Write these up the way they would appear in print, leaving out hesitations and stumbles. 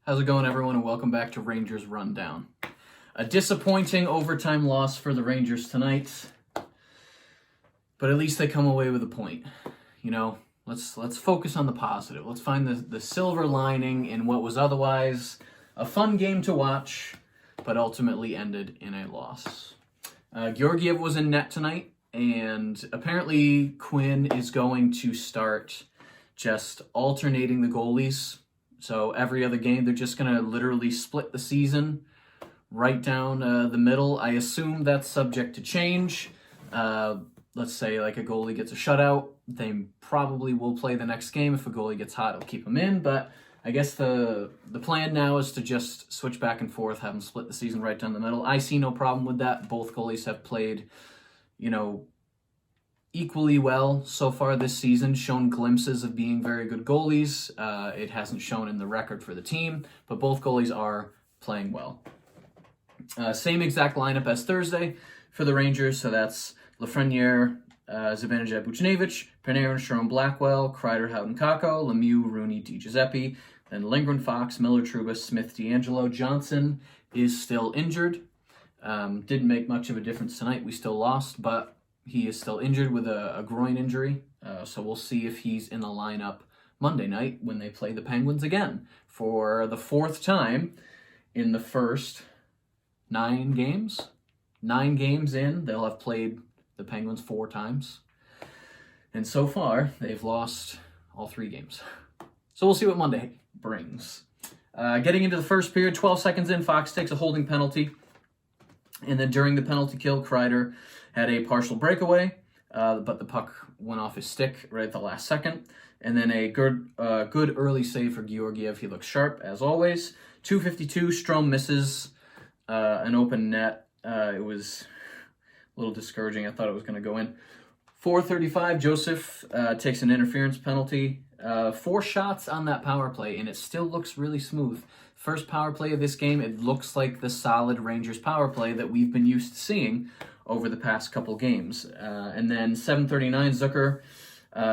How's it going, everyone, and welcome back to Rangers Rundown. A disappointing overtime loss for the Rangers tonight, but at least they come away with a point. You know, let's focus on the positive. Let's find the silver lining in what was otherwise a fun game to watch, but ultimately ended in a loss. Georgiev was in net tonight, and apparently Quinn is going to start just alternating the goalies. So every other game, they're just going to literally split the season right down the middle. I assume that's subject to change. Let's say like a goalie gets a shutout. They probably will play the next game. If a goalie gets hot, it'll keep them in. But I guess the plan now is to just switch back and forth, have them split the season right down the middle. I see no problem with that. Both goalies have played, equally well so far this season, shown glimpses of being very good goalies. It hasn't shown in the record for the team, but both goalies are playing well. Same exact lineup as Thursday for the Rangers, so that's Lafreniere, Zibanejad, Buchnevich, Panarin, Strome, Blackwell, Kreider, Houghton, Kakko, Lemieux, Rooney, DiGiuseppe, then Lindgren, Fox, Miller, Trouba, Smith, D'Angelo. Johnson is still injured. Didn't make much of a difference tonight. We still lost, but he is still injured with a groin injury, so we'll see if he's in the lineup Monday night when they play the Penguins again for the fourth time in the first 9 games. 9 games in, they'll have played the Penguins 4 times, and so far they've lost all 3 games. So we'll see what Monday brings. Getting into the first period, 12 seconds in, Fox takes a holding penalty, and then during the penalty kill, Kreider had a partial breakaway, but the puck went off his stick right at the last second. And then a good early save for Georgiev. He looks sharp, as always. 2:52, Strome misses an open net. It was a little discouraging. I thought it was going to go in. 4:35, Joseph takes an interference penalty. 4 shots on that power play, and it still looks really smooth. First power play of this game, it looks like the solid Rangers power play that we've been used to seeing over the past couple games. And then 7:39, Zucker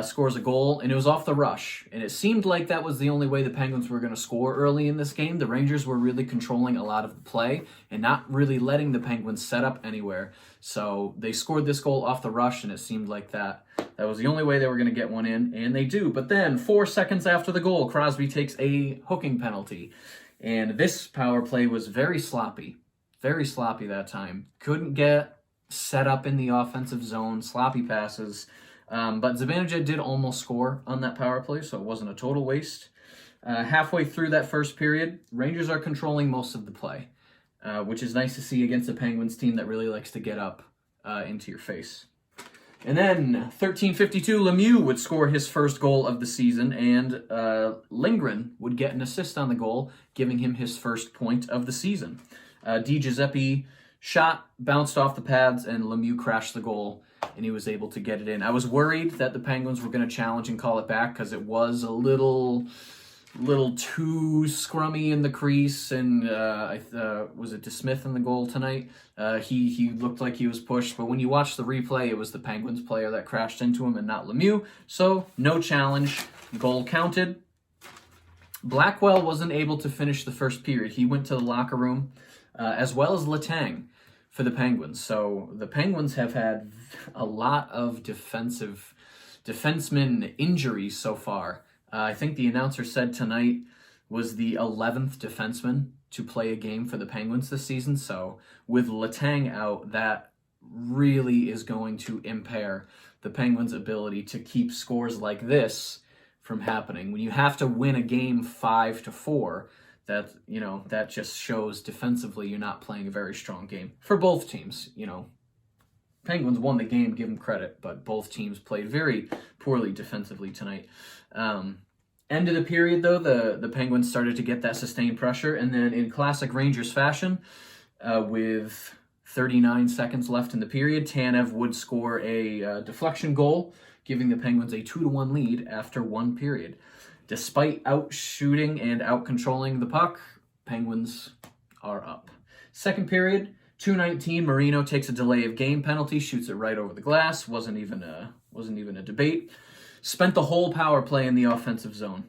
scores a goal, and it was off the rush. And it seemed like that was the only way the Penguins were going to score early in this game. The Rangers were really controlling a lot of the play and not really letting the Penguins set up anywhere. So they scored this goal off the rush, and it seemed like that was the only way they were going to get one in, and they do. But then 4 seconds after the goal, Crosby takes a hooking penalty. And this power play was very sloppy that time. Couldn't get set up in the offensive zone, sloppy passes. But Zibanejad did almost score on that power play, so it wasn't a total waste. Halfway through that first period, Rangers are controlling most of the play, which is nice to see against a Penguins team that really likes to get up into your face. And then 13:52, Lemieux would score his first goal of the season, and Lindgren would get an assist on the goal, giving him his first point of the season. DiGiuseppe shot, bounced off the pads, and Lemieux crashed the goal, and he was able to get it in. I was worried that the Penguins were going to challenge and call it back because it was a little too scrummy in the crease, and was it DeSmith in the goal tonight? He looked like he was pushed, but when you watch the replay, it was the Penguins player that crashed into him and not Lemieux, so no challenge. Goal counted. Blackwell wasn't able to finish the first period. He went to the locker room, as well as Letang for the Penguins. So the Penguins have had a lot of defenseman injuries so far. I think the announcer said tonight was the 11th defenseman to play a game for the Penguins this season. So with Letang out, that really is going to impair the Penguins' ability to keep scores like this from happening. When you have to win a game 5-4, that just shows defensively you're not playing a very strong game for both teams. Penguins won the game, give them credit, but both teams played very poorly defensively tonight. End of the period, though, the Penguins started to get that sustained pressure, and then in classic Rangers fashion, with 39 seconds left in the period, Tanev would score a deflection goal, giving the Penguins a 2-1 lead after 1 period. Despite out-shooting and out-controlling the puck, Penguins are up. Second period, 2:19, Marino takes a delay of game penalty, shoots it right over the glass. Wasn't even a debate. Spent the whole power play in the offensive zone.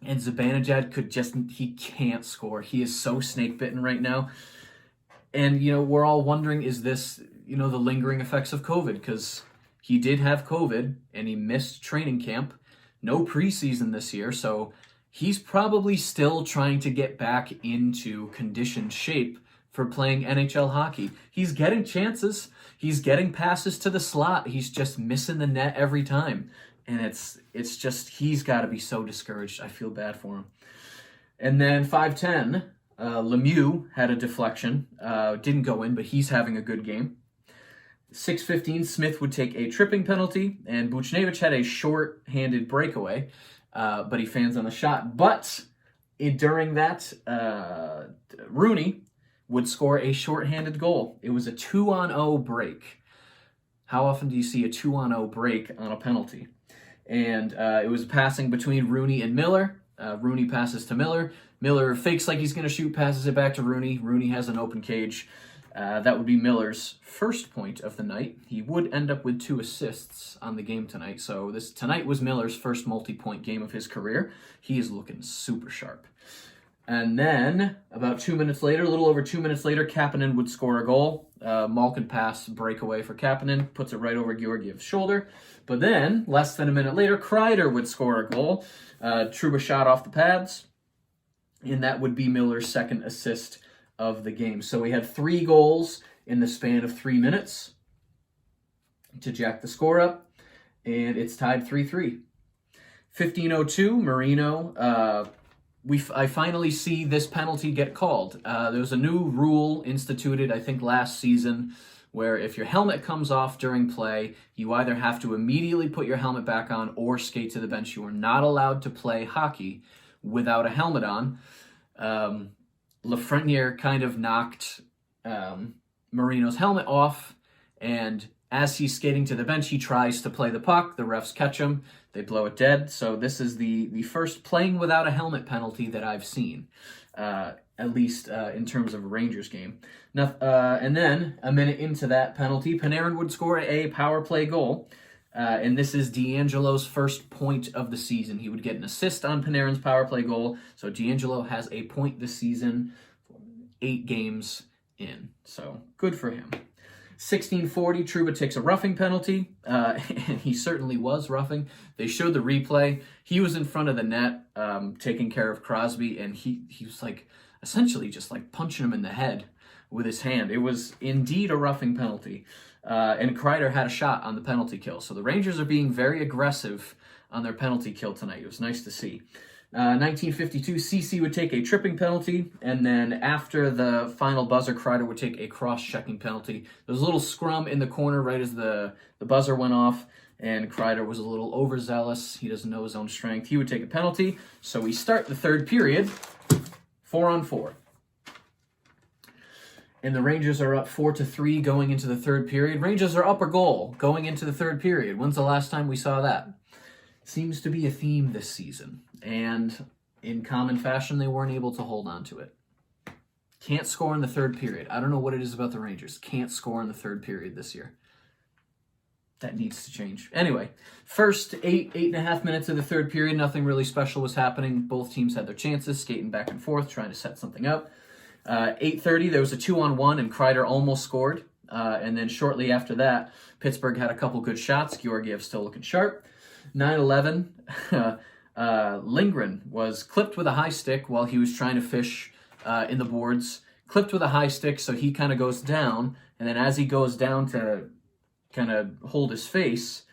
And Zibanejad he can't score. He is so snake bitten right now. And, we're all wondering, is this, the lingering effects of COVID? Because he did have COVID and he missed training camp. No preseason this year. So he's probably still trying to get back into conditioned shape for playing NHL hockey. He's getting chances. He's getting passes to the slot. He's just missing the net every time. And it's just, he's got to be so discouraged. I feel bad for him. And then 5-10, Lemieux had a deflection. Didn't go in, but he's having a good game. 6-15, Smith would take a tripping penalty, and Buchnevich had a short-handed breakaway, but he fans on the shot. But during that, Rooney would score a short-handed goal. It was a 2-on-0 break. How often do you see a 2-on-0 break on a penalty? And it was passing between Rooney and Miller. Rooney passes to Miller. Miller fakes like he's going to shoot, passes it back to Rooney. Rooney has an open cage. That would be Miller's first point of the night. He would end up with 2 assists on the game tonight. So tonight was Miller's first multi-point game of his career. He is looking super sharp. And then about 2 minutes later, a little over 2 minutes later, Kapanen would score a goal. Malkin pass breakaway for Kapanen, puts it right over Georgiev's shoulder. But then, less than a minute later, Kreider would score a goal. Trouba shot off the pads, and that would be Miller's second assist of the game. So we had 3 goals in the span of 3 minutes to jack the score up, and it's tied 3-3. 15:02, Marino. I finally see this penalty get called. There was a new rule instituted, I think, last season, where if your helmet comes off during play, you either have to immediately put your helmet back on or skate to the bench. You are not allowed to play hockey without a helmet on. Lafreniere kind of knocked Marino's helmet off, and as he's skating to the bench, he tries to play the puck. The refs catch him. They blow it dead. So this is the first playing without a helmet penalty that I've seen, at least in terms of a Rangers game. Now, and then, a minute into that penalty, Panarin would score a power play goal. And this is D'Angelo's first point of the season. He would get an assist on Panarin's power play goal. So D'Angelo has a point this season, 8 games in. So good for him. 16:40, Trouba takes a roughing penalty, and he certainly was roughing. They showed the replay. He was in front of the net, taking care of Crosby, and he was essentially just punching him in the head with his hand. It was indeed a roughing penalty, and Kreider had a shot on the penalty kill. So the Rangers are being very aggressive on their penalty kill tonight. It was nice to see. 1952, Ceci would take a tripping penalty, and then after the final buzzer, Kreider would take a cross-checking penalty. There was a little scrum in the corner right as the buzzer went off, and Kreider was a little overzealous. He doesn't know his own strength. He would take a penalty, so we start the third period, 4-on-4. And the Rangers are up 4-3 going into the third period. Rangers are up a goal going into the third period. When's the last time we saw that? Seems to be a theme this season. And in common fashion, they weren't able to hold on to it. Can't score in the third period. I don't know what it is about the Rangers. Can't score in the third period this year. That needs to change. Anyway, first 8.5 minutes of the third period, nothing really special was happening. Both teams had their chances, skating back and forth, trying to set something up. 8:30, there was a 2-on-1, and Kreider almost scored. And then shortly after that, Pittsburgh had a couple good shots. Georgiev still looking sharp. 9:11, Lindgren was clipped with a high stick while he was trying to fish in the boards. Clipped with a high stick, so he kind of goes down. And then as he goes down to kind of hold his face,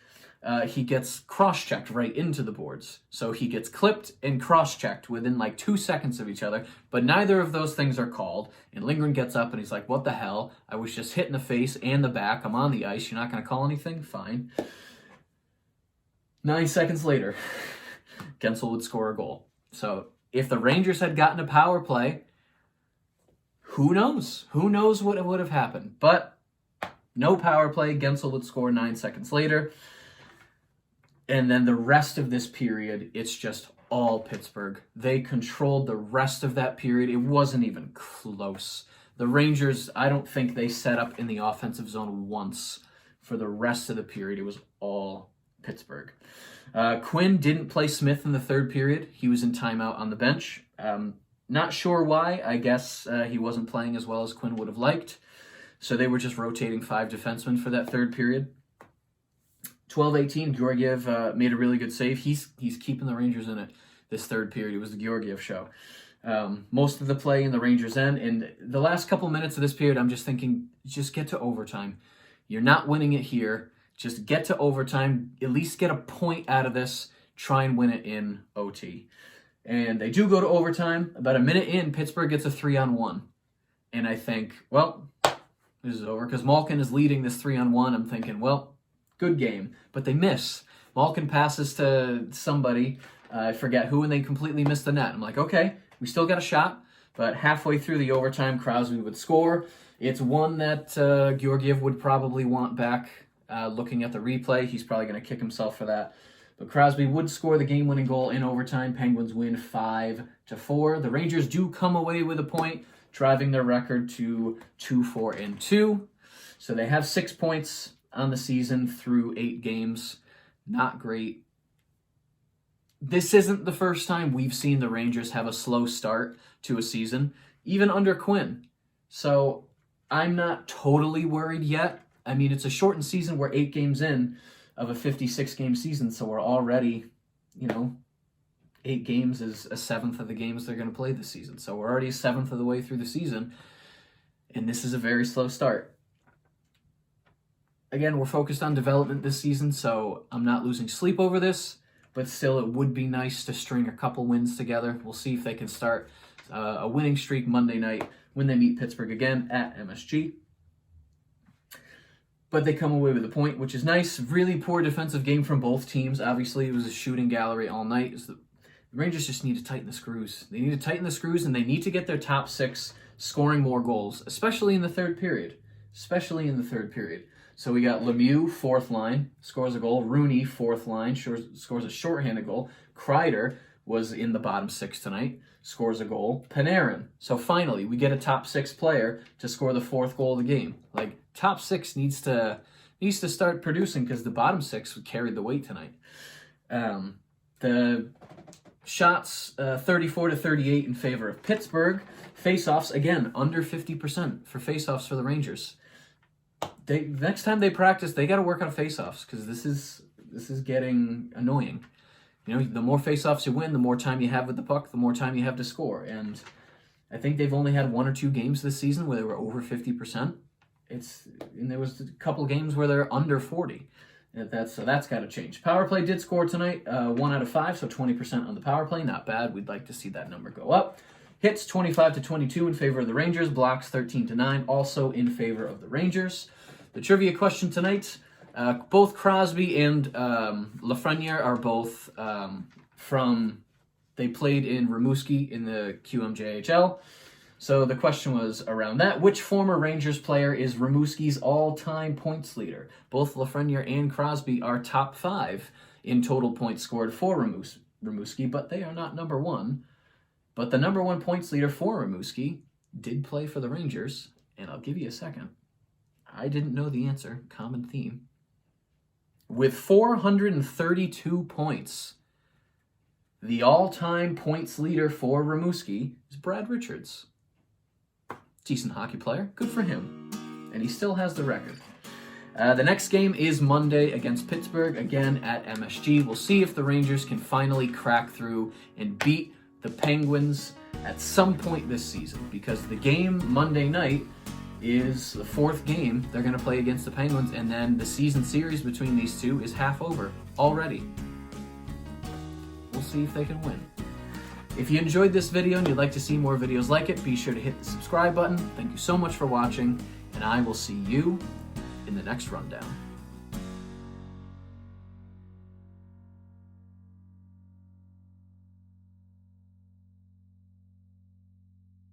he gets cross-checked right into the boards. So he gets clipped and cross-checked within 2 seconds of each other, but neither of those things are called. And Lindgren gets up and he's like, what the hell? I was just hit in the face and the back. I'm on the ice. You're not going to call anything? Fine. 9 seconds later, Gensel would score a goal. So if the Rangers had gotten a power play, who knows? Who knows what would have happened? But no power play. Gensel would score 9 seconds later. And then the rest of this period, it's just all Pittsburgh. They controlled the rest of that period. It wasn't even close. The Rangers, I don't think they set up in the offensive zone once for the rest of the period. It was all Pittsburgh. Quinn didn't play Smith in the third period. He was in timeout on the bench. Not sure why. I guess he wasn't playing as well as Quinn would have liked. So they were just rotating 5 defensemen for that third period. 12-18, Georgiev made a really good save. He's keeping the Rangers in it this third period. It was the Georgiev show. Most of the play in the Rangers' end. And the last couple minutes of this period, I'm just thinking, just get to overtime. You're not winning it here. Just get to overtime. At least get a point out of this. Try and win it in OT. And they do go to overtime. About a minute in, Pittsburgh gets a 3-on-1. And I think, well, this is over. Because Malkin is leading this 3-on-1. I'm thinking, well, good game. But they miss. Malkin passes to somebody. I forget who, and they completely miss the net. I'm like, okay, we still got a shot. But halfway through the overtime, Crosby would score. It's one that Georgiev would probably want back. Looking at the replay, he's probably going to kick himself for that. But Crosby would score the game-winning goal in overtime. Penguins win 5-4. The Rangers do come away with a point, driving their record to 2-4-2. So they have 6 points on the season through 8 games. Not great. This isn't the first time we've seen the Rangers have a slow start to a season, even under Quinn. So I'm not totally worried yet. I mean, it's a shortened season. We're 8 games in of a 56-game season, so we're already, 8 games is a seventh of the games they're going to play this season. So we're already a seventh of the way through the season, and this is a very slow start. Again, we're focused on development this season, so I'm not losing sleep over this, but still it would be nice to string a couple wins together. We'll see if they can start a winning streak Monday night when they meet Pittsburgh again at MSG. But they come away with a point, which is nice. Really poor defensive game from both teams. Obviously, it was a shooting gallery all night. The Rangers just need to tighten the screws. They need to tighten the screws, and they need to get their top 6 scoring more goals, especially in the third period. So we got Lemieux, 4th line, scores a goal. Rooney, 4th line, scores a shorthanded goal. Kreider was in the bottom 6 tonight, scores a goal. Panarin. So finally, we get a top 6 player to score the 4th goal of the game. Like, top 6 needs to start producing because the bottom 6 carried the weight tonight. The shots 34-38 in favor of Pittsburgh. Faceoffs again under 50% for faceoffs for the Rangers. Next time they practice, they got to work on faceoffs because this is getting annoying. The more faceoffs you win, the more time you have with the puck, the more time you have to score. And I think they've only had 1 or 2 games this season where they were over 50%. And there was a couple games where they're under 40. So that's got to change. Power play did score tonight, 1 out of 5, so 20% on the power play. Not bad. We'd like to see that number go up. Hits 25-22 in favor of the Rangers. Blocks 13-9, also in favor of the Rangers. The trivia question tonight: both Crosby and Lafreniere are both they played in Rimouski in the QMJHL. So the question was around that. Which former Rangers player is Rimouski's all-time points leader? Both Lafreniere and Crosby are top 5 in total points scored for Rimouski, but they are not number 1. But the number 1 points leader for Rimouski did play for the Rangers, and I'll give you a second. I didn't know the answer. Common theme. With 432 points, the all-time points leader for Rimouski is Brad Richards. Decent hockey player. Good for him. And he still has the record. The next game is Monday against Pittsburgh, again at MSG. We'll see if the Rangers can finally crack through and beat the Penguins at some point this season, because the game Monday night is the 4th game they're going to play against the Penguins, and then the season series between these two is half over already. We'll see if they can win. If you enjoyed this video and you'd like to see more videos like it, be sure to hit the subscribe button. Thank you so much for watching, and I will see you in the next rundown.